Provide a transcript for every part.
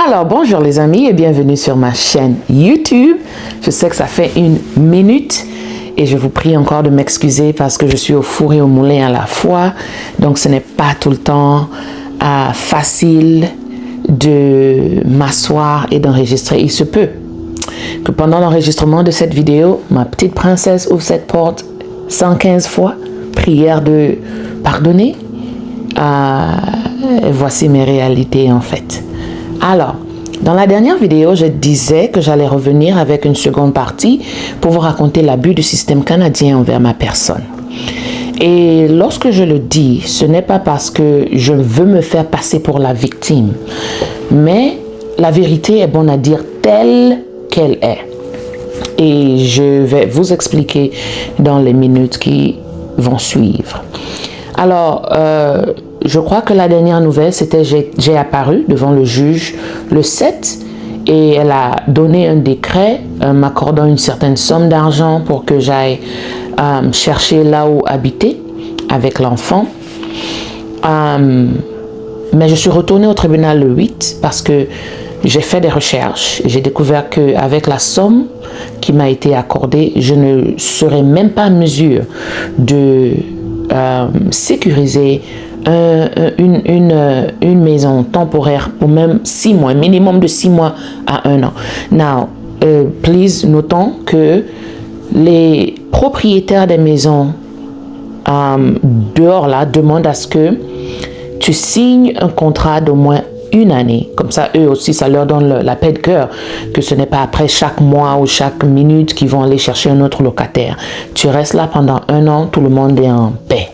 Alors, bonjour les amis et bienvenue sur ma chaîne YouTube. Je sais que ça fait 1 minute et je vous prie encore de m'excuser parce que je suis au four et au moulin à la fois. Donc, ce n'est pas tout le temps facile de m'asseoir et d'enregistrer. Il se peut que pendant l'enregistrement de cette vidéo, ma petite princesse ouvre cette porte 115 fois, prière de pardonner. Voici mes réalités en fait. Alors, dans la dernière vidéo, je disais que j'allais revenir avec une seconde partie pour vous raconter l'abus du système canadien envers ma personne. Et lorsque je le dis, ce n'est pas parce que je veux me faire passer pour la victime, mais la vérité est bonne à dire telle qu'elle est. Et je vais vous expliquer dans les minutes qui vont suivre. Alors, je crois que la dernière nouvelle, c'était j'ai apparu devant le juge le 7 et elle a donné un décret m'accordant une certaine somme d'argent pour que j'aille chercher là où habiter avec l'enfant. Mais je suis retournée au tribunal le 8 parce que j'ai fait des recherches. J'ai découvert qu'avec la somme qui m'a été accordée, je ne serais même pas en mesure de sécuriser une maison temporaire pour même 6 mois, minimum de 6 mois à 1 an. Now, please, notons que les propriétaires des maisons dehors là demandent à ce que tu signes un contrat d'au moins 1 année. Comme ça, eux aussi, ça leur donne la paix de cœur que ce n'est pas après chaque mois ou chaque minute qu'ils vont aller chercher un autre locataire. Tu restes là pendant 1 an, tout le monde est en paix.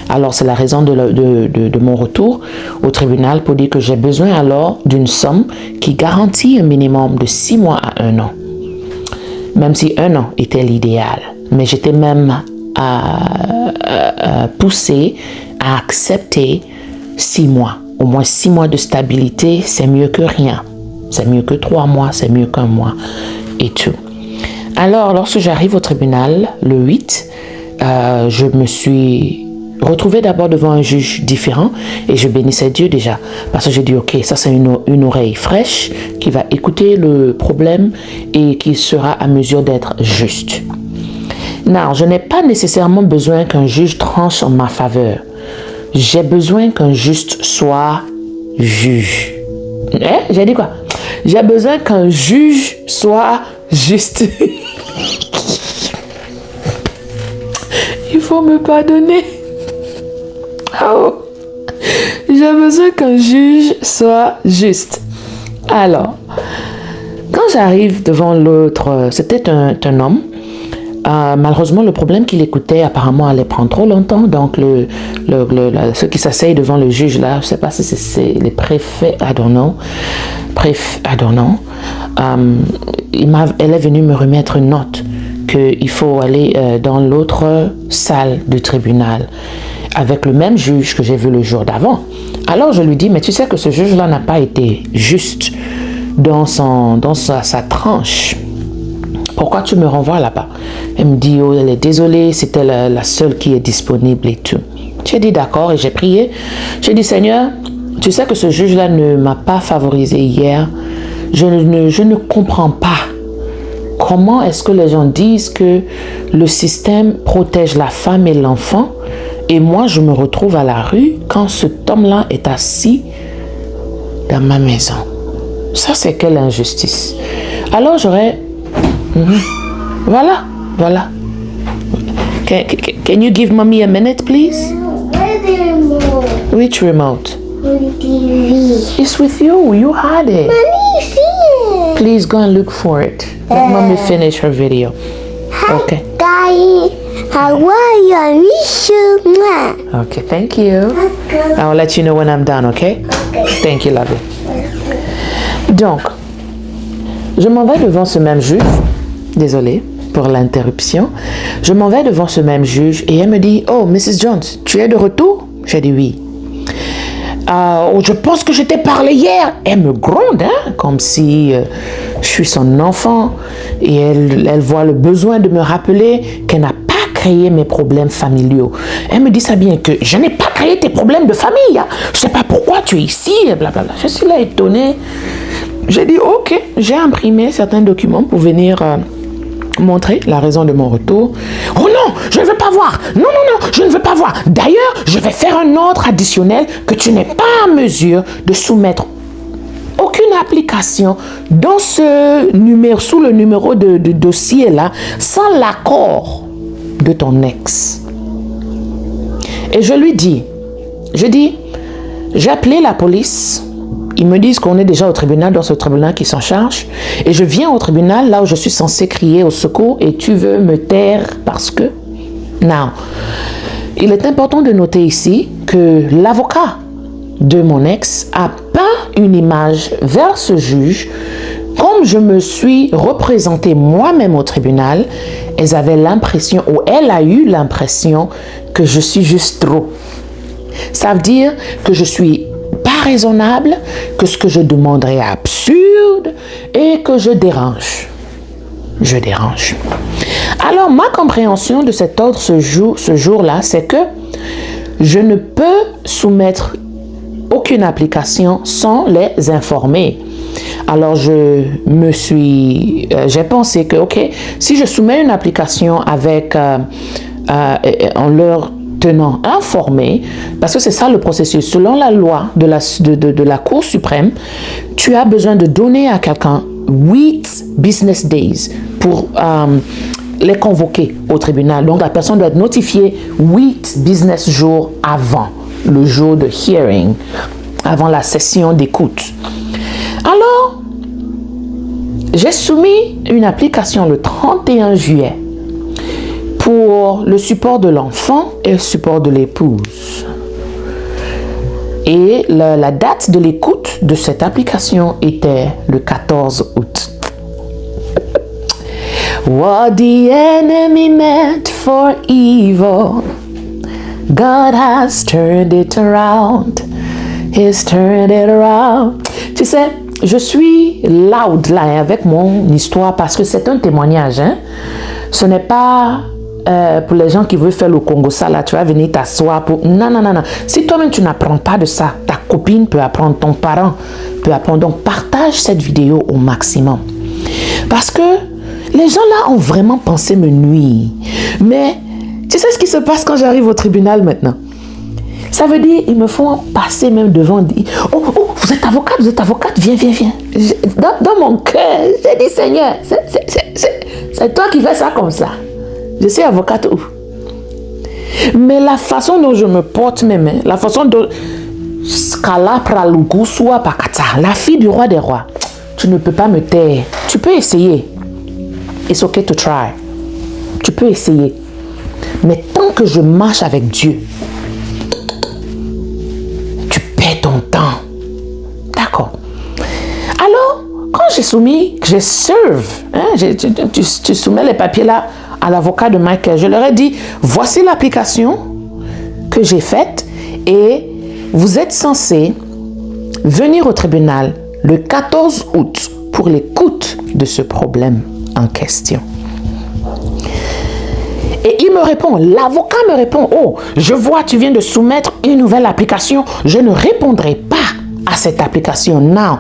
Alors, c'est la raison de mon retour au tribunal pour dire que j'ai besoin alors d'une somme qui garantit un minimum de 6 mois à 1 an. Même si 1 an était l'idéal. Mais j'étais même poussée à accepter 6 mois. Au moins 6 mois de stabilité, c'est mieux que rien. C'est mieux que 3 mois, c'est mieux qu'1 mois et tout. Alors, lorsque j'arrive au tribunal, le 8, je me suis retrouvée d'abord devant un juge différent et je bénissais Dieu déjà. Parce que j'ai dit, ok, ça c'est une oreille fraîche qui va écouter le problème et qui sera à mesure d'être juste. Non, je n'ai pas nécessairement besoin qu'un juge tranche en ma faveur. J'ai besoin qu'un juste soit juge. J'ai dit quoi? J'ai besoin qu'un juge soit juste. Il faut me pardonner. Oh. J'ai besoin qu'un juge soit juste. Alors, quand j'arrive devant l'autre, c'était un homme. Malheureusement, le problème qu'il écoutait apparemment allait prendre trop longtemps. Donc, ceux qui s'asseyent devant le juge là, je ne sais pas si c'est les préfets, I don't know. Elle est venue me remettre une note qu'il faut aller dans l'autre salle du tribunal avec le même juge que j'ai vu le jour d'avant. Alors, je lui dis, mais tu sais que ce juge-là n'a pas été juste dans sa tranche. Pourquoi tu me renvoies là-bas? Elle me dit, oh, elle est désolée, c'était la seule qui est disponible et tout. J'ai dit d'accord et j'ai prié. J'ai dit, Seigneur, tu sais que ce juge-là ne m'a pas favorisé hier. Je ne comprends pas. Comment est-ce que les gens disent que le système protège la femme et l'enfant et moi, je me retrouve à la rue quand cet homme-là est assis dans ma maison? Ça, c'est quelle injustice. Alors, j'aurais... Voilà. Can you give mommy a minute, please? Where's the remote? Which remote? For the TV. It's with you. You had it. Mommy, see it. Please go and look for it. Let mommy finish her video. Okay. Daddy, how are you? I miss you. Mwah. Okay, thank you. I'll let you know when I'm done, okay? Thank you, lovely. Donc, je m'en vais devant ce même juge. Désolée pour l'interruption. Je m'en vais devant ce même juge et elle me dit, oh, Mrs. Jones, tu es de retour? J'ai dit oui. Je pense que je t'ai parlé hier. Elle me gronde, hein, comme si je suis son enfant. Et elle voit le besoin de me rappeler qu'elle n'a pas créé mes problèmes familiaux. Elle me dit ça bien que je n'ai pas créé tes problèmes de famille. Hein. Je ne sais pas pourquoi tu es ici, blablabla. Je suis là étonnée. j'ai dit, ok, j'ai imprimé certains documents pour venir montrer la raison de mon retour. Oh non, je ne veux pas voir. Non, non, non, je ne veux pas voir. D'ailleurs, je vais faire un ordre additionnel que tu n'es pas en mesure de soumettre aucune application dans ce numéro, sous le numéro de dossier là, sans l'accord de ton ex. Et je lui dis, j'ai appelé la police. Ils me disent qu'on est déjà au tribunal, dans ce tribunal qui s'en charge. Et je viens au tribunal, là où je suis censé crier au secours, et tu veux me taire parce que... Non. Il est important de noter ici que l'avocat de mon ex a peint une image vers ce juge. Comme je me suis représentée moi-même au tribunal, elle a eu l'impression que je suis juste trop. Ça veut dire que je suis pas raisonnable, que ce que je demanderais est absurde et que je dérange. Je dérange. Alors, ma compréhension de cet ordre ce jour-là, c'est que je ne peux soumettre aucune application sans les informer. Alors, j'ai pensé que, ok, si je soumets une application avec, en leur tenant informés, parce que c'est ça le processus. Selon la loi de la Cour suprême, tu as besoin de donner à quelqu'un 8 business days pour les convoquer au tribunal. Donc, la personne doit être notifiée 8 business jours avant le jour de hearing, avant la session d'écoute. Alors, j'ai soumis une application le 31 juillet pour le support de l'enfant et le support de l'épouse. Et la date de l'écoute de cette application était le 14 août. What the enemy meant for evil, God has turned it around. He's turned it around. Tu sais, je suis loud là avec mon histoire parce que c'est un témoignage. Hein? Ce n'est pas pour les gens qui veulent faire le Congo ça là, tu vas venir t'asseoir pour... Non, non, non, non. Si toi-même tu n'apprends pas de ça, ta copine peut apprendre, ton parent peut apprendre. Donc partage cette vidéo au maximum. Parce que les gens là ont vraiment pensé me nuire. Mais tu sais ce qui se passe quand j'arrive au tribunal maintenant? Ça veut dire, ils me font passer même devant, dire, oh, vous êtes avocate, viens. Dans mon cœur, j'ai dit, Seigneur, c'est toi qui fais ça comme ça. Je suis avocate où? Mais la façon dont je me porte mes mains, la façon dont la fille du roi des rois, tu ne peux pas me taire. Tu peux essayer. It's okay to try. Tu peux essayer. Mais tant que je marche avec Dieu, tu perds ton temps. D'accord. Alors, quand j'ai soumis, que j'ai serve, hein, tu soumets les papiers là à l'avocat de Michael, je leur ai dit, voici l'application que j'ai faite et vous êtes censé venir au tribunal le 14 août pour l'écoute de ce problème en question. Et il me répond, l'avocat me répond, oh, je vois, tu viens de soumettre une nouvelle application, je ne répondrai pas à cette application. Non,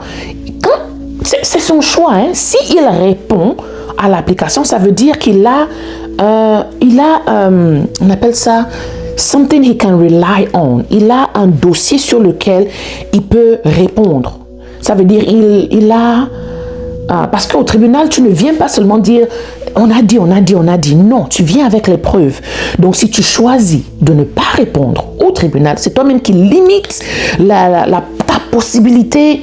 c'est son choix. Hein. S'il répond à l'application, ça veut dire qu'il a, on appelle ça, something he can rely on. Il a un dossier sur lequel il peut répondre. Ça veut dire il a... parce qu'au tribunal, tu ne viens pas seulement dire on a dit. Non, tu viens avec les preuves. Donc, si tu choisis de ne pas répondre au tribunal, c'est toi-même qui limites ta possibilité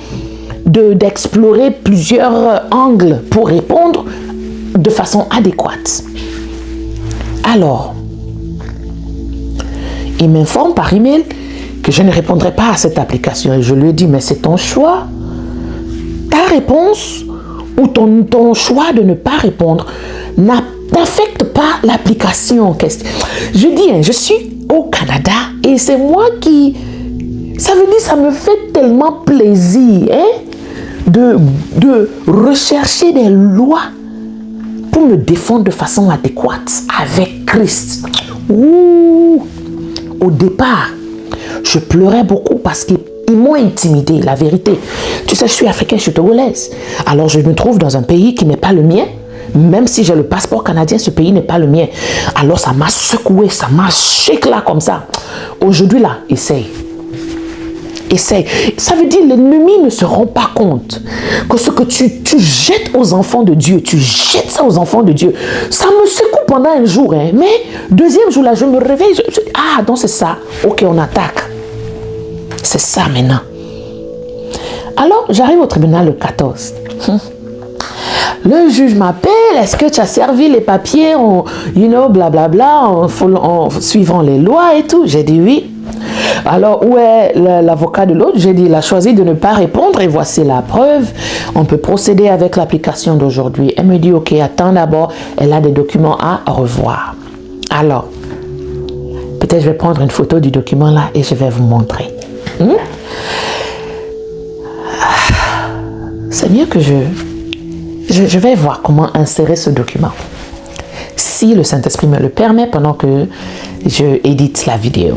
d'explorer plusieurs angles pour répondre de façon adéquate. Alors, il m'informe par email que je ne répondrai pas à cette application. Et je lui dis, mais c'est ton choix. Ta réponse ou ton choix de ne pas répondre n'affecte pas l'application en question. Je dis, je suis au Canada et c'est moi qui... Ça veut dire, ça me fait tellement plaisir de rechercher des lois pour me défendre de façon adéquate avec Christ. Ouh. Au départ, je pleurais beaucoup parce qu'il Ils m'ont intimidé, la vérité. Tu sais, je suis africaine, je suis togolaise. Alors, je me trouve dans un pays qui n'est pas le mien. Même si j'ai le passeport canadien, ce pays n'est pas le mien. Alors, ça m'a secoué, ça m'a shaké là comme ça. Aujourd'hui, là, essaye. Essaye. Ça veut dire que l'ennemi ne se rend pas compte que ce que tu jettes aux enfants de Dieu, tu jettes ça aux enfants de Dieu. Ça me secoue pendant un jour, hein. Mais deuxième jour, là, je me réveille. Ah, donc c'est ça. Ok, on attaque. C'est ça maintenant. Alors, j'arrive au tribunal le 14. Le juge m'appelle, est-ce que tu as servi les papiers, blablabla, en suivant les lois et tout? J'ai dit oui. Alors, où est l'avocat de l'autre? J'ai dit, il a choisi de ne pas répondre et voici la preuve. On peut procéder avec l'application d'aujourd'hui. Elle me dit, ok, attends d'abord, elle a des documents à revoir. Alors, peut-être je vais prendre une photo du document là et je vais vous montrer. C'est mieux que je vais voir comment insérer ce document. Si le Saint-Esprit me le permet pendant que je édite la vidéo.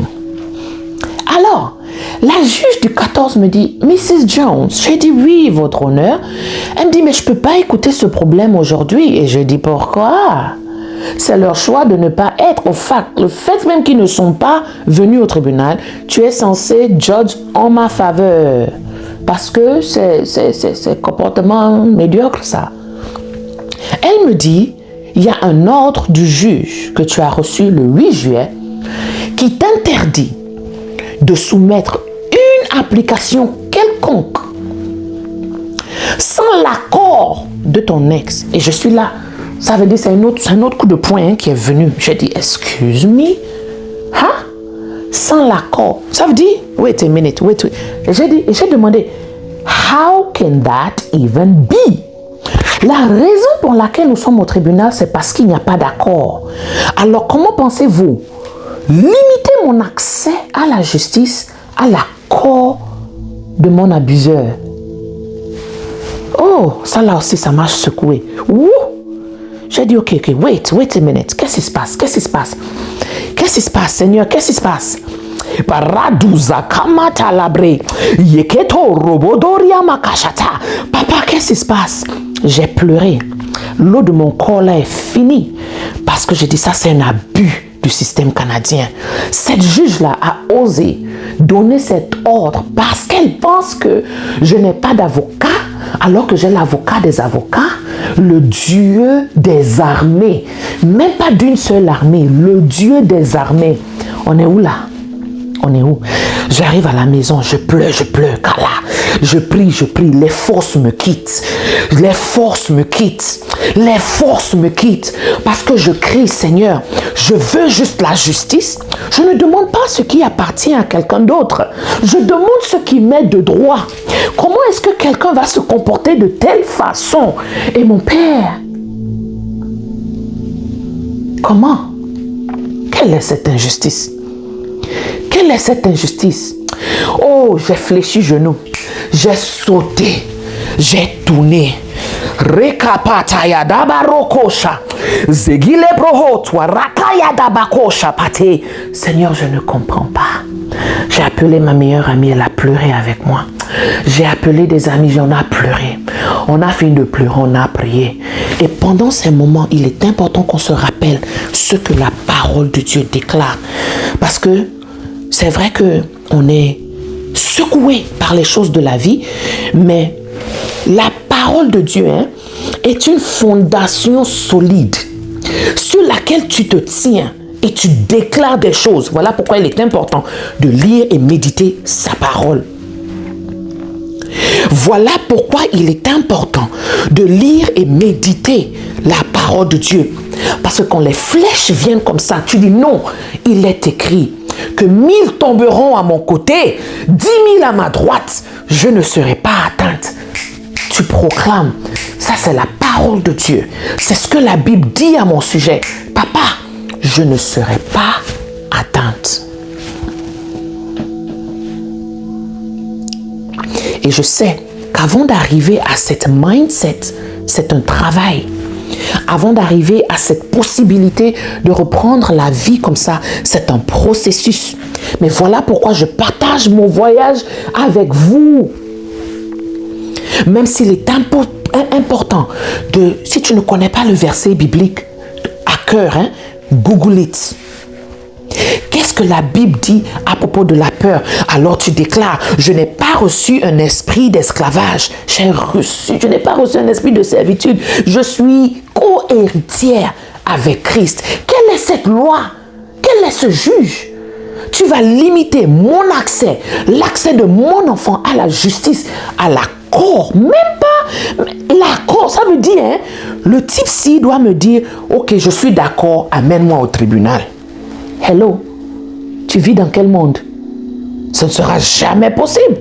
Alors, la juge du 14 me dit, Mrs. Jones, j'ai dit oui, votre honneur. Elle me dit, mais je ne peux pas écouter ce problème aujourd'hui. Et je dis, pourquoi? C'est leur choix de ne pas être. Au fait, le fait même qu'ils ne sont pas venus au tribunal, tu es censé judge en ma faveur. Parce que c'est comportement médiocre, ça. Elle me dit, il y a un ordre du juge que tu as reçu le 8 juillet qui t'interdit de soumettre une application quelconque sans l'accord de ton ex. Et je suis là. Ça veut dire c'est un autre coup de poing qui est venu. J'ai dit, excuse me. Hein? Sans l'accord. Ça veut dire, wait a minute, wait. J'ai demandé, how can that even be? La raison pour laquelle nous sommes au tribunal, c'est parce qu'il n'y a pas d'accord. Alors, comment pensez-vous limiter mon accès à la justice à l'accord de mon abuseur? Oh, ça là aussi, ça m'a secoué. Ouh! J'ai dit, ok, wait a minute. Qu'est-ce qui se passe? Qu'est-ce qui se passe? Qu'est-ce qui se passe, Seigneur? Qu'est-ce qui se passe? Papa, qu'est-ce qui se passe? J'ai pleuré. L'eau de mon corps là est finie. Parce que j'ai dit, ça c'est un abus du système canadien. Cette juge-là a osé donner cet ordre parce qu'elle pense que je n'ai pas d'avocat, alors que j'ai l'avocat des avocats, le Dieu des armées. Même pas d'une seule armée, le Dieu des armées. On est où là? On est où? J'arrive à la maison, je pleure, Kala. Je prie, les forces me quittent. Les forces me quittent. Parce que je crie, Seigneur, je veux juste la justice. Je ne demande pas ce qui appartient à quelqu'un d'autre. Je demande ce qui m'est de droit. Comment est-ce que quelqu'un va se comporter de telle façon? Et mon Père, comment? Quelle est cette injustice? Quelle est cette injustice? Oh, j'ai fléchi genou. J'ai sauté. J'ai tourné. Rekapataya dabarokosha. Zegile brohotwa rakaya dabakosha pate. Seigneur, je ne comprends pas. J'ai appelé ma meilleure amie, elle a pleuré avec moi. J'ai appelé des amis, on a pleuré. On a fini de pleurer, on a prié. Et pendant ces moments, il est important qu'on se rappelle ce que la parole de Dieu déclare. Parce que c'est vrai qu'on est secoué par les choses de la vie, mais la parole de Dieu est une fondation solide sur laquelle tu te tiens et tu déclares des choses. Voilà pourquoi il est important de lire et méditer sa parole. Voilà pourquoi il est important de lire et méditer la parole de Dieu. Parce que quand les flèches viennent comme ça, tu dis non, il est écrit que 1000 tomberont à mon côté, 10 000 à ma droite, je ne serai pas atteinte. Tu proclames, ça c'est la parole de Dieu. C'est ce que la Bible dit à mon sujet. Papa, je ne serai pas atteinte. Et je sais qu'avant d'arriver à cette mindset, c'est un travail. Avant d'arriver à cette possibilité de reprendre la vie comme ça, c'est un processus. Mais voilà pourquoi je partage mon voyage avec vous. Même s'il est important si tu ne connais pas le verset biblique à cœur, hein, Google it. Qu'est-ce que la Bible dit à propos de la peur? Alors tu déclares, je n'ai pas reçu un esprit d'esclavage. Je n'ai pas reçu un esprit de servitude. Je suis co-héritière avec Christ. Quelle est cette loi? Quel est ce juge? Tu vas limiter mon accès, l'accès de mon enfant à la justice, à la cour. Même pas la cour, ça veut dire, hein, le type-ci doit me dire, ok, je suis d'accord, amène-moi au tribunal. Hello, tu vis dans quel monde? Ce ne sera jamais possible.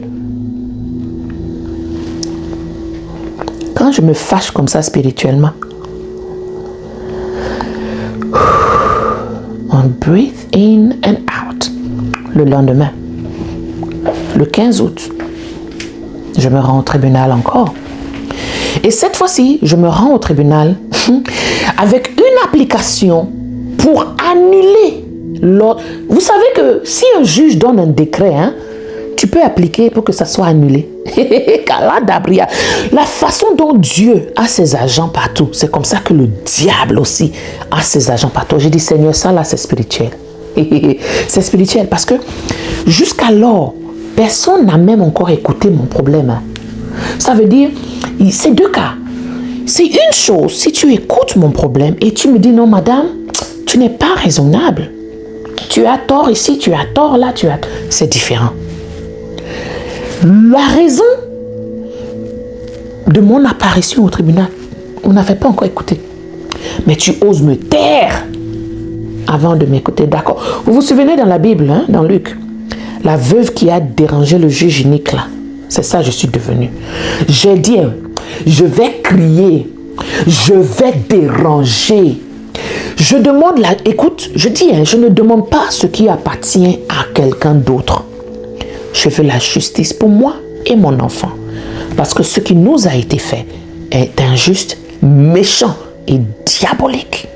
Quand je me fâche comme ça spirituellement, on breathe in and out. Le lendemain, le 15 août, je me rends au tribunal encore. Et cette fois-ci, je me rends au tribunal avec une application pour annuler l'ordre. Vous savez que si un juge donne un décret, hein, tu peux appliquer pour que ça soit annulé. La façon dont Dieu a ses agents partout, c'est comme ça que le diable aussi a ses agents partout. J'ai dit, Seigneur, ça là, c'est spirituel. C'est spirituel parce que jusqu'alors, personne n'a même encore écouté mon problème. Hein. Ça veut dire, c'est deux cas. C'est une chose, si tu écoutes mon problème et tu me dis, non madame, tu n'es pas raisonnable. Tu as tort ici, tu as tort là, tu as... C'est différent. La raison de mon apparition au tribunal, on n'avait pas encore écouté. Mais tu oses me taire avant de m'écouter, d'accord. Vous vous souvenez dans la Bible, hein, dans Luc, la veuve qui a dérangé le juge unique là, c'est ça je suis devenue. J'ai dit, je vais crier, je vais déranger. Je demande écoute, je dis, je ne demande pas ce qui appartient à quelqu'un d'autre. Je veux la justice pour moi et mon enfant. Parce que ce qui nous a été fait est injuste, méchant et diabolique.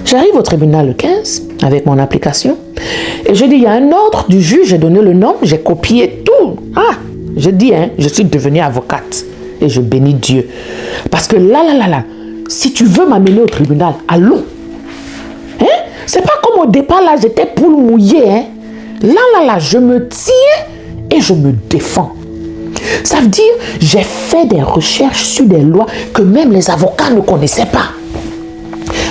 J'arrive au tribunal le 15 avec mon application et je dis, il y a un ordre du juge, j'ai donné le nom, j'ai copié tout. Je dis, je suis devenue avocate et je bénis Dieu. Parce que là, si tu veux m'amener au tribunal, allons. C'est pas comme au départ, là, j'étais poule mouillée. Là, je me tiens et je me défends. Ça veut dire, j'ai fait des recherches sur des lois que même les avocats ne connaissaient pas.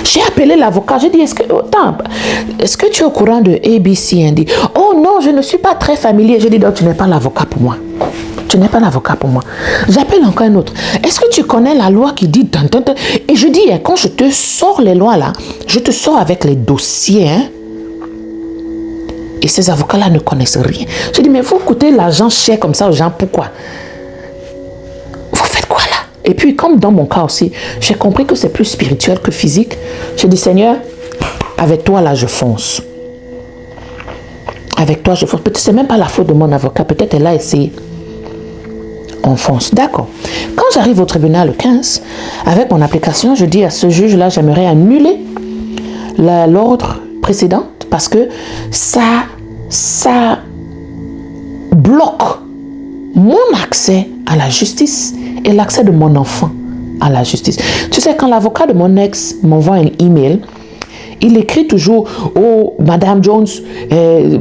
J'ai appelé l'avocat, j'ai dit, est-ce que tu es au courant de ABCD? Oh non, je ne suis pas très familier. J'ai dit, donc tu n'es pas l'avocat pour moi. Tu n'es pas l'avocat pour moi. J'appelle encore un autre. Est-ce que tu connais la loi qui dit... Et je dis, quand je te sors les lois là, je te sors avec les dossiers. Et ces avocats-là ne connaissent rien. Je dis, mais vous coûtez l'argent cher comme ça aux gens, pourquoi? Vous faites quoi là? Et puis, comme dans mon cas aussi, j'ai compris que c'est plus spirituel que physique. J'ai dit, Seigneur, avec toi là, je fonce. Avec toi, je fonce. Peut-être c'est même pas la faute de mon avocat. Peut-être elle a essayé. On fonce. D'accord. Quand j'arrive au tribunal le 15, avec mon application, je dis à ce juge-là, j'aimerais annuler l'ordre précédent parce que ça bloque mon accès à la justice et l'accès de mon enfant à la justice. Tu sais, quand l'avocat de mon ex m'envoie un email, il écrit toujours, oh, Madame Jones,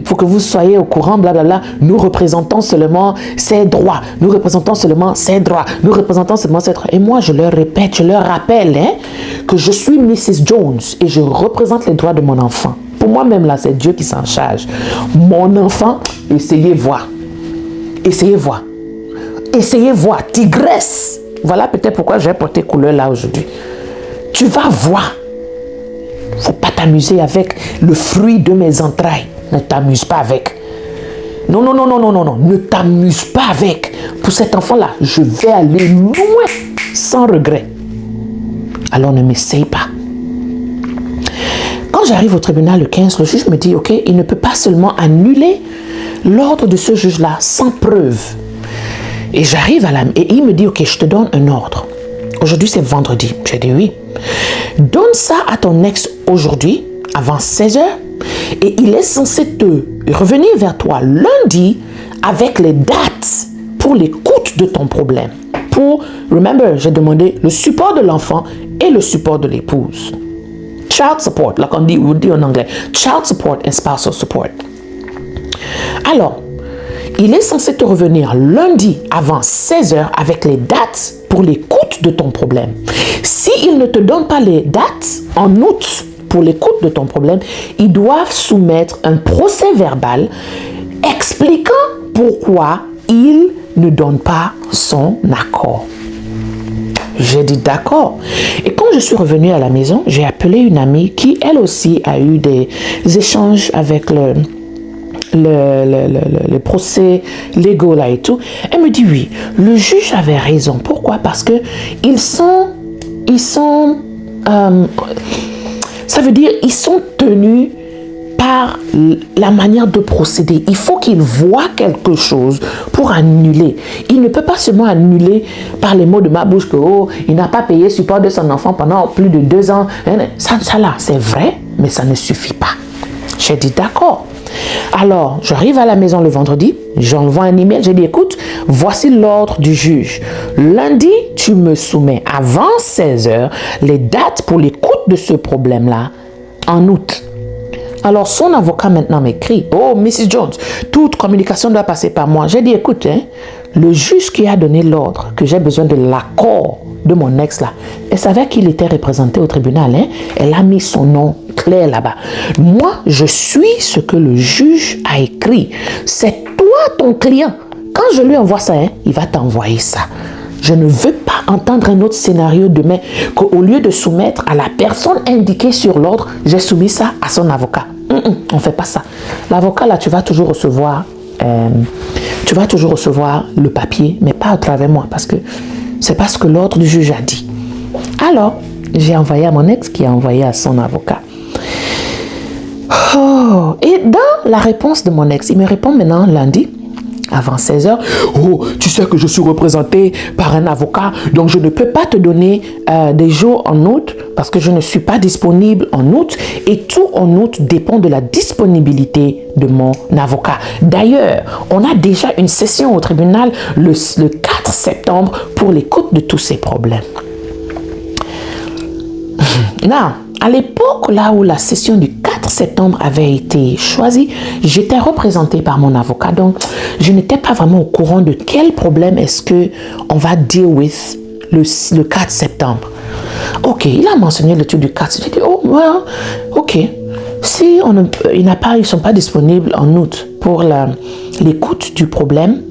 pour que vous soyez au courant, blablabla, nous représentons seulement ses droits, nous représentons seulement ses droits, nous représentons seulement ses droits. Et moi, je leur répète, je leur rappelle que je suis Mrs. Jones et je représente les droits de mon enfant. Pour moi-même, là, c'est Dieu qui s'en charge. Mon enfant, essayez voir. Essayez voir. Essayez voir. Tigresse. Voilà peut-être pourquoi j'ai porté couleur là aujourd'hui. Tu vas voir. Faut pas t'amuser avec le fruit de mes entrailles. Ne t'amuse pas avec. Non. Ne t'amuse pas avec. Pour cet enfant-là, je vais aller loin sans regret. Alors ne m'essaye pas. Quand j'arrive au tribunal le 15, le juge me dit, ok, il ne peut pas seulement annuler l'ordre de ce juge-là sans preuve. Et j'arrive et il me dit, ok, je te donne un ordre. Aujourd'hui, c'est vendredi. J'ai dit oui. Donne ça à ton ex aujourd'hui, avant 16h, Et il est censé revenir vers toi lundi avec les dates pour l'écoute de ton problème. Remember, j'ai demandé le support de l'enfant et le support de l'épouse. Child support, like on dit en anglais. Child support and spousal support. Alors, il est censé te revenir lundi avant 16h avec les dates pour l'écoute de ton problème. S'il ne te donne pas les dates en août pour l'écoute de ton problème, ils doivent soumettre un procès verbal expliquant pourquoi il ne donne pas son accord. J'ai dit d'accord. Et quand je suis revenue à la maison, j'ai appelé une amie qui, elle aussi, a eu des échanges avec le procès légaux là et tout. Elle me dit oui, le juge avait raison. Pourquoi? Parce que ça veut dire ils sont tenus par la manière de procéder. Il faut qu'il voit quelque chose pour annuler. Il ne peut pas seulement annuler par les mots de ma bouche que il n'a pas payé support de son enfant pendant plus de 2 ans. Ça là, c'est vrai, mais ça ne suffit pas. J'ai dit d'accord. Alors, j'arrive à la maison le vendredi, j'envoie un email, j'ai dit écoute, voici l'ordre du juge. Lundi, tu me soumets avant 16h les dates pour l'écoute de ce problème-là en août. Alors, son avocat maintenant m'écrit, oh, Mrs. Jones, toute communication doit passer par moi. J'ai dit, écoute, le juge qui a donné l'ordre que j'ai besoin de l'accord de mon ex là, elle savait qu'il était représenté au tribunal. Elle a mis son nom clair là-bas. Moi, je suis ce que le juge a écrit. C'est toi, ton client. Quand je lui envoie ça, il va t'envoyer ça. Je ne veux pas entendre un autre scénario demain qu'au lieu de soumettre à la personne indiquée sur l'ordre, j'ai soumis ça à son avocat. On ne fait pas ça. L'avocat, là, tu vas toujours recevoir le papier, mais pas à travers moi, parce que c'est pas ce que l'ordre du juge a dit. Alors, j'ai envoyé à mon ex qui a envoyé à son avocat. Et dans la réponse de mon ex, il me répond maintenant lundi, avant 16h, oh, tu sais que je suis représenté par un avocat, donc je ne peux pas te donner des jours en août parce que je ne suis pas disponible en août et tout en août dépend de la disponibilité de mon avocat. D'ailleurs, on a déjà une session au tribunal le 4 septembre pour l'écoute de tous ces problèmes. Non, à l'époque là où la session du 4 septembre avait été choisie, j'étais représentée par mon avocat, donc je n'étais pas vraiment au courant de quel problème est-ce que on va deal with le 4 septembre. Ok, il a mentionné le truc du 4. J'ai dit, oh, well, ok. Si ils ne sont pas disponibles en août pour l'écoute du problème,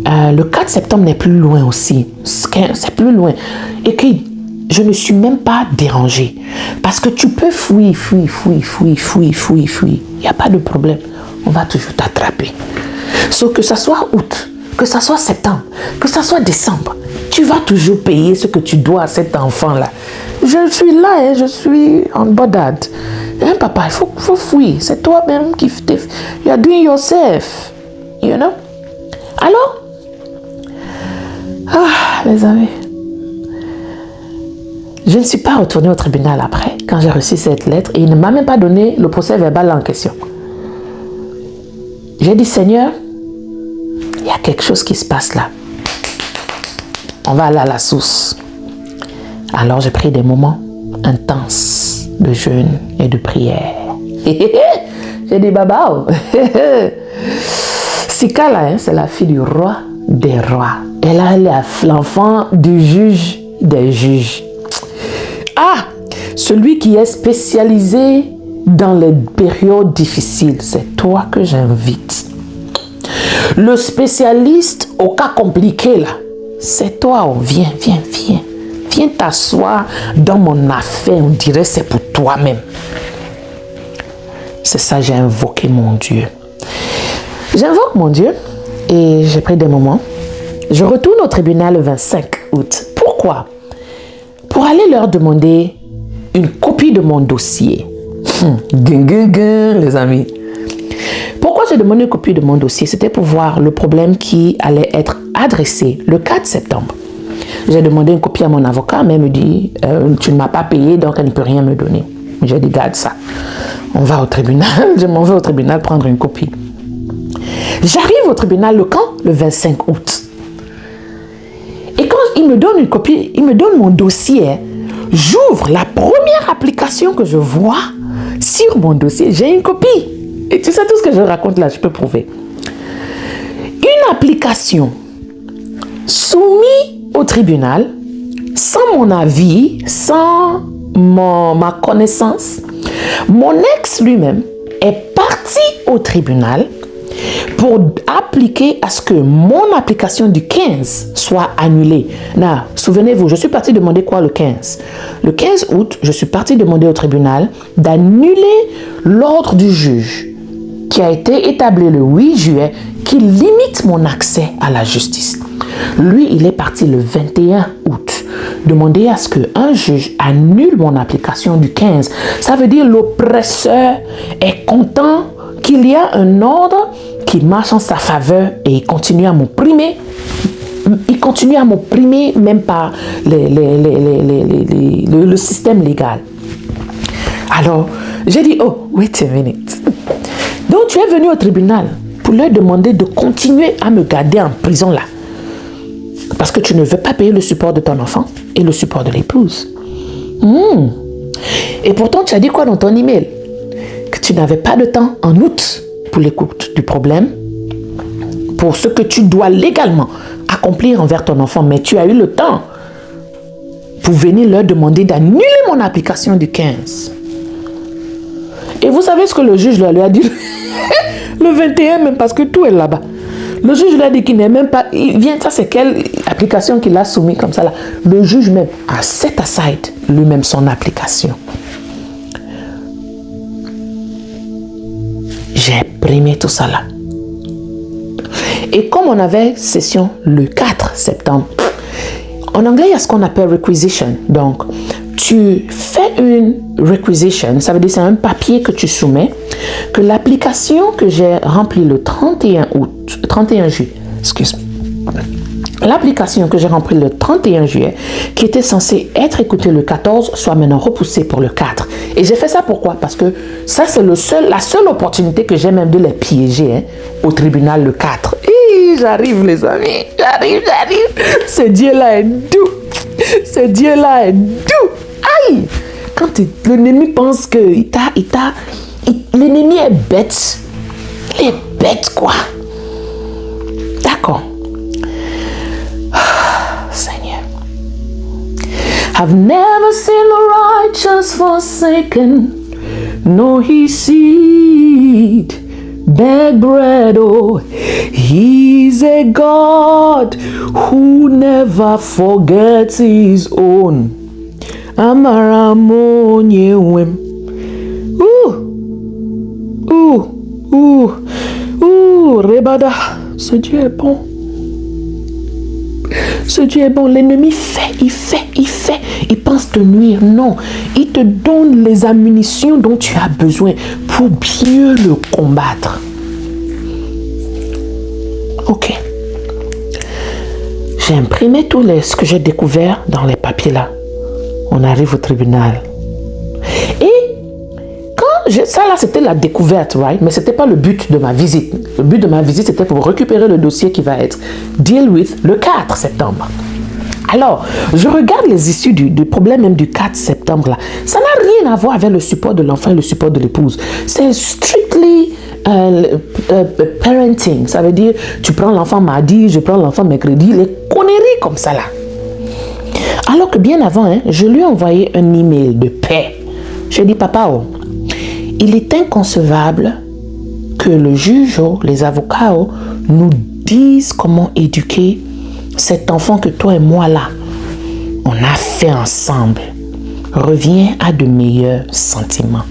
le 4 septembre n'est plus loin aussi. C'est plus loin. Et que je ne suis même pas dérangée. Parce que tu peux fuir. Il n'y a pas de problème. On va toujours t'attraper. Sauf que ça soit août, que ça soit septembre, que ça soit décembre, tu vas toujours payer ce que tu dois à cet enfant-là. Je suis là, je suis en bodade. Papa, il faut fuir. C'est toi-même qui fais. You are doing yourself. You know? Alors? Les amis. Je ne suis pas retournée au tribunal après, quand j'ai reçu cette lettre, et il ne m'a même pas donné le procès verbal en question. J'ai dit, Seigneur, il y a quelque chose qui se passe là. On va aller à la source. Alors j'ai pris des moments intenses de jeûne et de prière. J'ai dit, Baba, Sika là, c'est la fille du roi des rois. Elle est l'enfant du juge des juges. Celui qui est spécialisé dans les périodes difficiles, c'est toi que j'invite. Le spécialiste au cas compliqué là, c'est toi. Viens t'asseoir dans mon affaire. On dirait c'est pour toi-même. C'est ça, j'ai invoqué mon Dieu. J'invoque mon Dieu et j'ai pris des moments. Je retourne au tribunal le 25 août. Pourquoi? Pour aller leur demander une copie de mon dossier. Les amis. Pourquoi j'ai demandé une copie de mon dossier? C'était pour voir le problème qui allait être adressé le 4 septembre. J'ai demandé une copie à mon avocat, mais elle me dit, tu ne m'as pas payé, donc elle ne peut rien me donner. J'ai dit, garde ça. On va au tribunal. Je m'en vais au tribunal prendre une copie. J'arrive au tribunal, le quand? Le 25 août. Et quand il me donne une copie, il me donne mon dossier, j'ouvre la première application que je vois sur mon dossier. J'ai une copie. Et tu sais, tout ce que je raconte là, je peux prouver. Une application soumise au tribunal, sans mon avis, sans ma connaissance. Mon ex lui-même est parti au tribunal pour appliquer à ce que mon application du 15 soit annulée. Là, souvenez-vous, je suis partie demander quoi le 15? Le 15 août, je suis partie demander au tribunal d'annuler l'ordre du juge qui a été établi le 8 juillet qui limite mon accès à la justice. Lui, il est parti le 21 août demander à ce qu'un juge annule mon application du 15. Ça veut dire l'oppresseur est content qu'il y a un ordre qui marche en sa faveur et il continue à m'opprimer. Il continue à m'opprimer même par le système légal. Alors, j'ai dit, oh, wait a minute. Donc, tu es venu au tribunal pour leur demander de continuer à me garder en prison là. Parce que tu ne veux pas payer le support de ton enfant et le support de l'épouse. Et pourtant, tu as dit quoi dans ton email? Que tu n'avais pas de temps en août pour l'écoute du problème, pour ce que tu dois légalement accomplir envers ton enfant, mais tu as eu le temps pour venir leur demander d'annuler mon application du 15. Et vous savez ce que le juge lui a dit? Le 21 même, parce que tout est là-bas. Le juge lui a dit qu'il n'est même pas... Il vient, ça c'est quelle application qu'il a soumis comme ça là. Le juge même a set aside lui-même son application. J'ai imprimé tout ça là. Et comme on avait session le 4 septembre, en anglais, il y a ce qu'on appelle requisition. Donc, tu fais une requisition, ça veut dire c'est un papier que tu soumets, que l'application que j'ai remplie le 31 juillet, l'application que j'ai remplie le 31 juillet, qui était censée être écoutée le 14, soit maintenant repoussée pour le 4. Et j'ai fait ça pourquoi? Parce que ça, c'est la seule opportunité que j'ai même de les piéger au tribunal le 4. Et j'arrive, les amis, j'arrive. Ce Dieu-là est doux. Ce Dieu-là est doux. Aïe! Quand l'ennemi pense que l'ennemi est bête. Il est bête, quoi. D'accord. Seigneur. I've never seen the righteous forsaken, nor his seed beg bread. Oh, he's a God who never forgets his own. Amaramonye. Rebada. Ce Dieu est bon. Ce Dieu est bon. L'ennemi il fait. Il pense te nuire. Non. Il te donne les ammunitions dont tu as besoin pour bien le combattre. Ok. J'ai imprimé ce que j'ai découvert dans les papiers là. On arrive au tribunal. Et ça là, c'était la découverte, right? Mais c'était pas le but de ma visite. Le but de ma visite, c'était pour récupérer le dossier qui va être deal with le 4 septembre. Alors, je regarde les issues du problème même du 4 septembre là. Ça n'a rien à voir avec le support de l'enfant et le support de l'épouse. C'est strictly parenting. Ça veut dire, tu prends l'enfant mardi, je prends l'enfant mercredi, les conneries comme ça là. Alors que bien avant, je lui ai envoyé un email de paix. Je lui ai dit, papa, il est inconcevable que le juge, les avocats, nous disent comment éduquer cet enfant que toi et moi là, on a fait ensemble. Reviens à de meilleurs sentiments.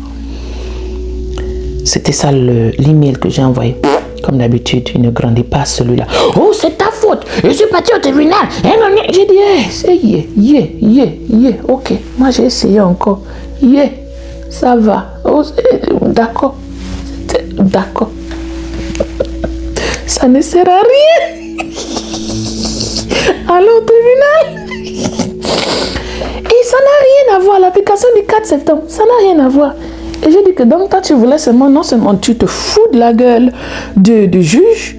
C'était ça l'email que j'ai envoyé. Comme d'habitude, il ne grandit pas celui-là. Oh, c'est ta faute. Je suis parti au tribunal. J'ai dit, ok. Moi, j'ai essayé encore. Ça va. Oh, d'accord. D'accord. Ça ne sert à rien. Allons au tribunal. Et ça n'a rien à voir, l'application du 4 septembre, ça n'a rien à voir. Et j'ai dit que donc, toi, tu voulais seulement, non seulement tu te fous de la gueule du juge,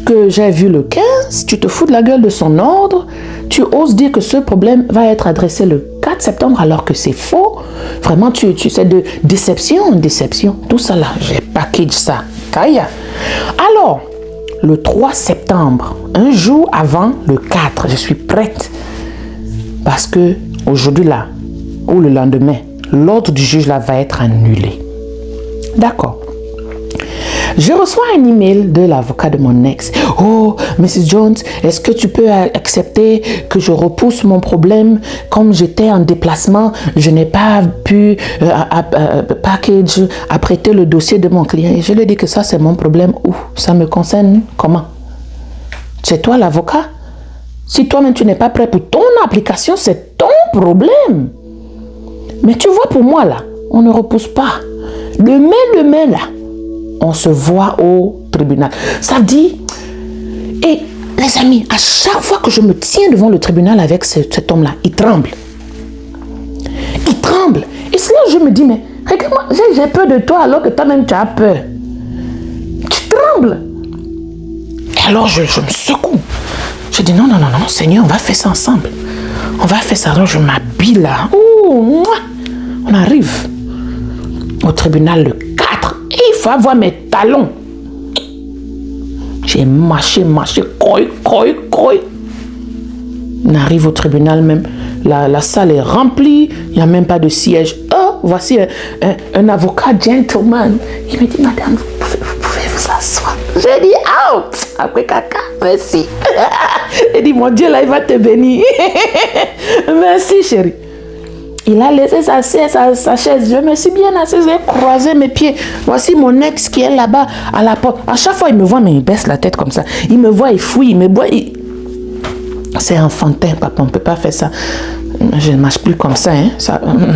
que j'ai vu le 15, tu te fous de la gueule de son ordre, tu oses dire que ce problème va être adressé le 4 septembre alors que c'est faux. Vraiment, tu sais, de déception en déception. Tout ça là, j'ai package ça. Kaya. Alors, le 3 septembre, un jour avant le 4, je suis prête. Parce que aujourd'hui là, ou le lendemain, l'ordre du juge là va être annulé. D'accord. Je reçois un email de l'avocat de mon ex. Oh, Mrs. Jones, est-ce que tu peux accepter que je repousse mon problème? Comme j'étais en déplacement, je n'ai pas pu apprêter le dossier de mon client. Et je lui ai dit que ça, c'est mon problème. Où ça me concerne comment? C'est toi l'avocat? Si toi-même tu n'es pas prêt pour ton application, c'est ton problème. Mais tu vois, pour moi là, on ne repousse pas. Demain là, on se voit au tribunal. Ça dit, et les amis, à chaque fois que je me tiens devant le tribunal avec cet homme-là, il tremble. Il tremble. Et c'est là que je me dis, mais regarde-moi, j'ai peur de toi alors que toi-même tu as peur. Tu trembles. Et alors je me secoue. Je dis non, Seigneur, on va faire ça ensemble. On va faire ça. Alors je m'habille là. Ouh, on arrive au tribunal le 4. Et il faut avoir mes talons. J'ai marché, croy. On arrive au tribunal même. La salle est remplie. Il n'y a même pas de siège. Oh, voici un avocat gentleman. Il me dit, madame, vous pouvez vous asseoir. J'ai dit, oh, après caca, merci. Il dit, mon Dieu, là, il va te bénir. Merci, chérie. Il a laissé sa chaise. Je me suis bien assise, j'ai croisé mes pieds. Voici mon ex qui est là-bas à la porte. À chaque fois, il me voit, mais il baisse la tête comme ça. Il me voit, il fouille, il me voit. C'est enfantin, papa, on ne peut pas faire ça. Je ne marche plus comme ça, hein. Ça, non.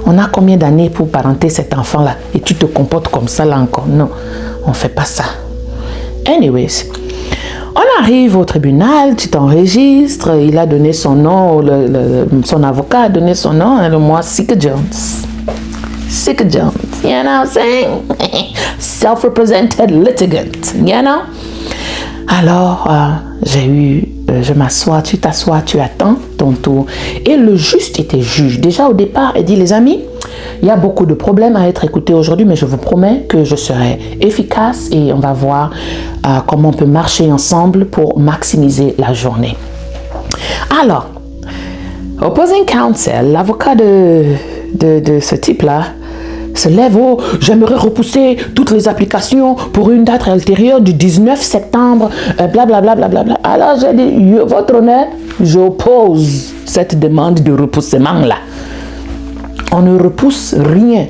On a combien d'années pour parenter cet enfant-là? Et tu te comportes comme ça, là encore? Non, on ne fait pas ça. Anyways, on arrive au tribunal, tu t'enregistres, il a donné son nom, son avocat a donné son nom, et moi, Sika Jones. Sika Jones, you know what I'm saying? Self-represented litigant, you know? Alors, je m'assois, tu t'assois, tu attends ton tour. Et le juste était juge. Déjà au départ, il dit, les amis, il y a beaucoup de problèmes à être écoutés aujourd'hui, mais je vous promets que je serai efficace et on va voir comment on peut marcher ensemble pour maximiser la journée. Alors, opposing counsel, l'avocat de ce type-là, se lève, oh, j'aimerais repousser toutes les applications pour une date ultérieure du 19 septembre, blablabla. Alors j'ai dit, votre honneur, j'oppose cette demande de repoussement-là. On ne repousse rien.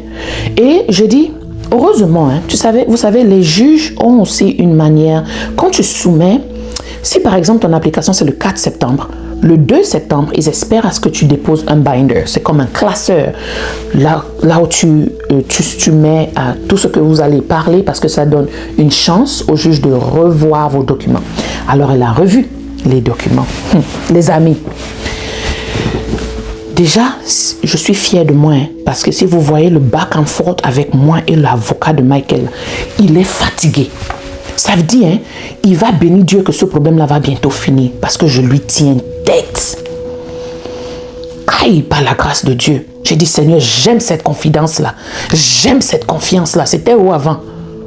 Et je dis, heureusement, hein, vous savez, les juges ont aussi une manière, quand tu soumets, si par exemple ton application c'est le 4 septembre, le 2 septembre, ils espèrent à ce que tu déposes un binder. C'est comme un classeur. Là où tu mets tout ce que vous allez parler parce que ça donne une chance au juge de revoir vos documents. Alors, elle a revu les documents. Les amis, déjà, je suis fière de moi parce que si vous voyez le back and forth avec moi et l'avocat de Michael, il est fatigué. Ça veut dire, hein, il va bénir Dieu que ce problème-là va bientôt finir parce que je lui tiens tête. Aïe, par la grâce de Dieu. J'ai dit, Seigneur, j'aime cette confidence-là. J'aime cette confiance-là. C'était où avant?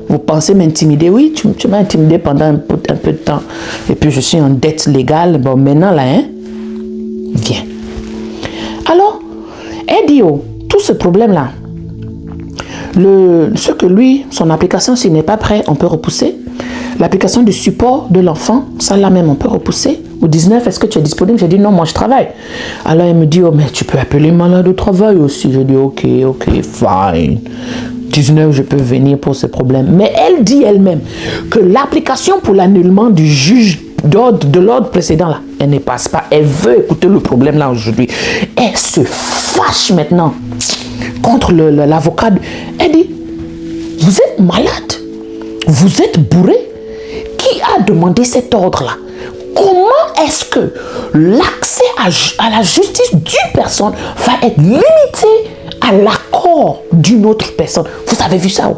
Vous pensez m'intimider? Oui, tu m'as intimidé pendant un peu de temps. Et puis, je suis en dette légale. Bon, maintenant, là, hein? Viens. Alors, elle dit, oh, tout ce problème-là, ce que lui, son application, s'il n'est pas prêt, on peut repousser. L'application de support de l'enfant, ça là même, on peut repousser. Au 19, est-ce que tu es disponible? J'ai dit non, moi je travaille. Alors elle me dit, oh, mais tu peux appeler malade au travail aussi. J'ai dit, ok, fine. 19, je peux venir pour ce problème. Mais elle dit elle-même que l'application pour l'annulement du juge de l'ordre précédent là, elle ne passe pas. Elle veut écouter le problème là aujourd'hui. Elle se fâche maintenant contre l'avocat. Elle dit, vous êtes malade? Vous êtes bourré? Qui a demandé cet ordre-là? Comment est-ce que l'accès à la justice d'une personne va être limité à l'accord d'une autre personne? Vous avez vu ça?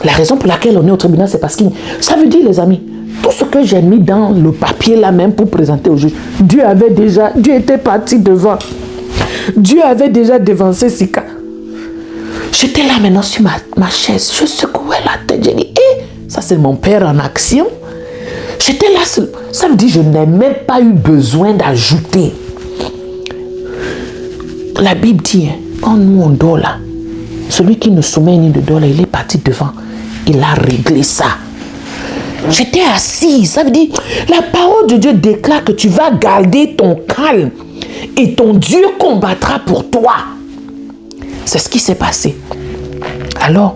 La raison pour laquelle on est au tribunal, c'est parce que ça veut dire, les amis, tout ce que j'ai mis dans le papier là même pour présenter au juge, Dieu était parti devant. Dieu avait déjà devancé Sika. J'étais là maintenant sur ma chaise, je secouais la tête, j'ai dit, ça c'est mon père en action. J'étais là, ça veut dire que je n'ai même pas eu besoin d'ajouter. La Bible dit, quand nous on dort là, celui qui ne soumet ni de dort là, il est parti devant. Il a réglé ça. J'étais assise, ça veut dire, la parole de Dieu déclare que tu vas garder ton calme et ton Dieu combattra pour toi. C'est ce qui s'est passé. Alors,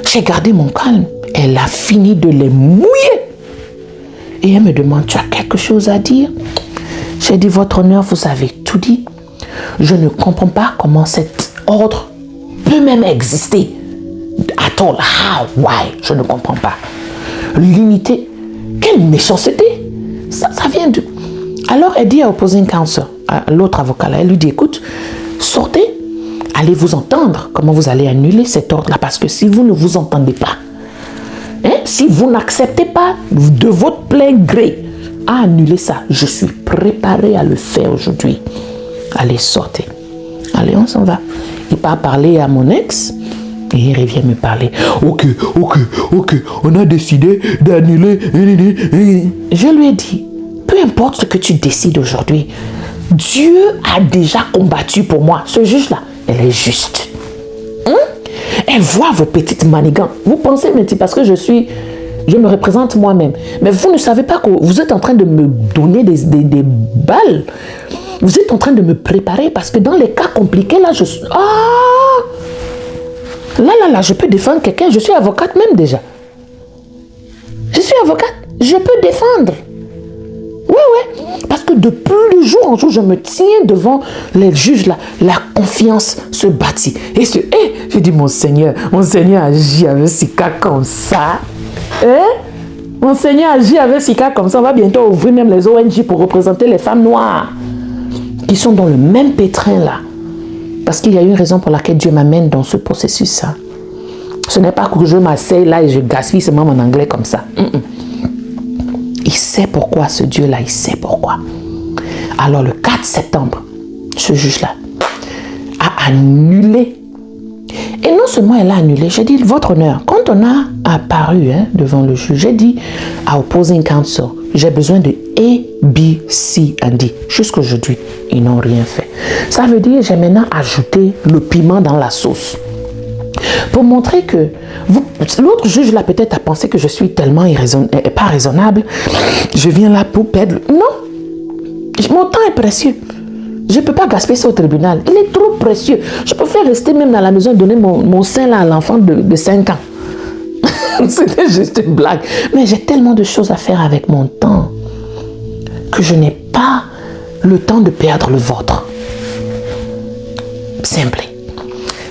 j'ai gardé mon calme. Elle a fini de les mouiller. Et elle me demande, tu as quelque chose à dire? J'ai dit, votre honneur, vous avez tout dit. Je ne comprends pas comment cet ordre peut même exister. At all, how, why? Je ne comprends pas. L'unité, quelle méchanceté. Ça vient de... Alors, elle dit à opposing counsel, à l'autre avocat là, elle lui dit, écoute, sortez, allez vous entendre. Comment vous allez annuler cet ordre-là? Parce que si vous ne vous entendez pas, si vous n'acceptez pas de votre plein gré à annuler ça, je suis préparé à le faire aujourd'hui. Allez, sortez. Allez, on s'en va. Il part parler à mon ex et il revient me parler. Ok, on a décidé d'annuler. Je lui ai dit, peu importe ce que tu décides aujourd'hui, Dieu a déjà combattu pour moi. Ce juge-là, elle est juste. Elle voit vos petites manigances. Vous pensez, mais parce que je me représente moi-même. Mais vous ne savez pas que vous êtes en train de me donner des balles. Vous êtes en train de me préparer parce que dans les cas compliqués, là, je suis... Là, je peux défendre quelqu'un. Je suis avocate même déjà. Je suis avocate. Je peux défendre. Ouais. Parce que de plus de jour en jour, je me tiens devant les juges là. La confiance se bâtit. Et j'ai dit, mon Seigneur agit avec Sika comme ça. Mon Seigneur agit avec Sika comme ça. On va bientôt ouvrir même les ONG pour représenter les femmes noires qui sont dans le même pétrin là. Parce qu'il y a une raison pour laquelle Dieu m'amène dans ce processus là. Ce n'est pas que je m'asseye là et je gaspille seulement mon anglais comme ça. Il sait pourquoi ce Dieu-là, il sait pourquoi. Alors le 4 septembre, ce juge-là a annulé. Et non seulement elle a annulé, j'ai dit, votre honneur, quand on a apparu devant le juge, j'ai dit à opposing counsel, j'ai besoin de A, B, C and D. Jusqu'aujourd'hui, ils n'ont rien fait. Ça veut dire, j'ai maintenant ajouté le piment dans la sauce. Pour montrer que l'autre juge là peut-être a pensé que je suis tellement pas raisonnable. Je viens là pour perdre. Non, mon temps est précieux. Je ne peux pas gaspiller ça au tribunal. Il est trop précieux. Je préfère rester même dans la maison et donner mon sein là à l'enfant de 5 ans. C'était juste une blague. Mais j'ai tellement de choses à faire avec mon temps que je n'ai pas le temps de perdre le vôtre. Simple.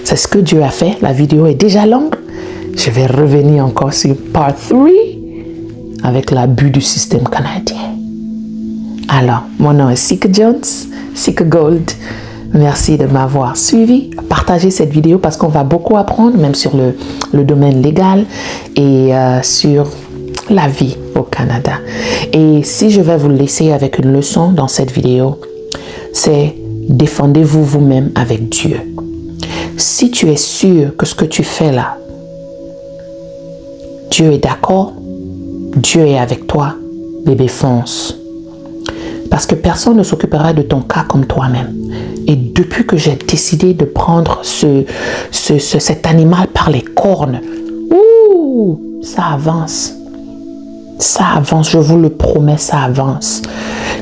C'est ce que Dieu a fait. La vidéo est déjà longue. Je vais revenir encore sur part 3 avec l'abus du système canadien. Alors, mon nom est Sika Jones, Sika Gold. Merci de m'avoir suivi. Partagez cette vidéo parce qu'on va beaucoup apprendre, même sur le domaine légal et sur la vie au Canada. Et si je vais vous laisser avec une leçon dans cette vidéo, c'est défendez-vous vous-même avec Dieu. Si tu es sûr que ce que tu fais là, Dieu est d'accord, Dieu est avec toi, bébé fonce. Parce que personne ne s'occupera de ton cas comme toi-même. Et depuis que j'ai décidé de prendre cet animal par les cornes, ça avance. Ça avance, je vous le promets, ça avance.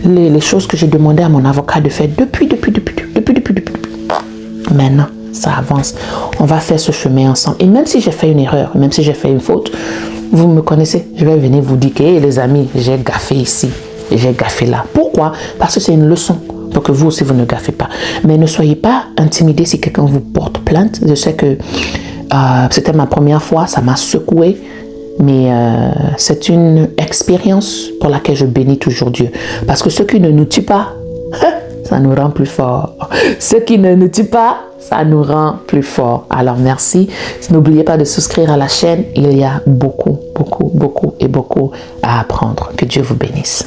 Les choses que j'ai demandé à mon avocat de faire depuis. Maintenant, ça avance. On va faire ce chemin ensemble. Et même si j'ai fait une erreur, même si j'ai fait une faute, vous me connaissez. Je vais venir vous dire que les amis, j'ai gaffé ici et j'ai gaffé là. Pourquoi? Parce que c'est une leçon pour que vous aussi vous ne gaffez pas. Mais ne soyez pas intimidés si quelqu'un vous porte plainte. Je sais que c'était ma première fois, ça m'a secoué. Mais c'est une expérience pour laquelle je bénis toujours Dieu. Parce que ce qui ne nous tue pas, ça nous rend plus fort. Ce qui ne nous tue pas, ça nous rend plus fort. Alors merci. N'oubliez pas de souscrire à la chaîne. Il y a beaucoup, beaucoup, beaucoup et beaucoup à apprendre. Que Dieu vous bénisse.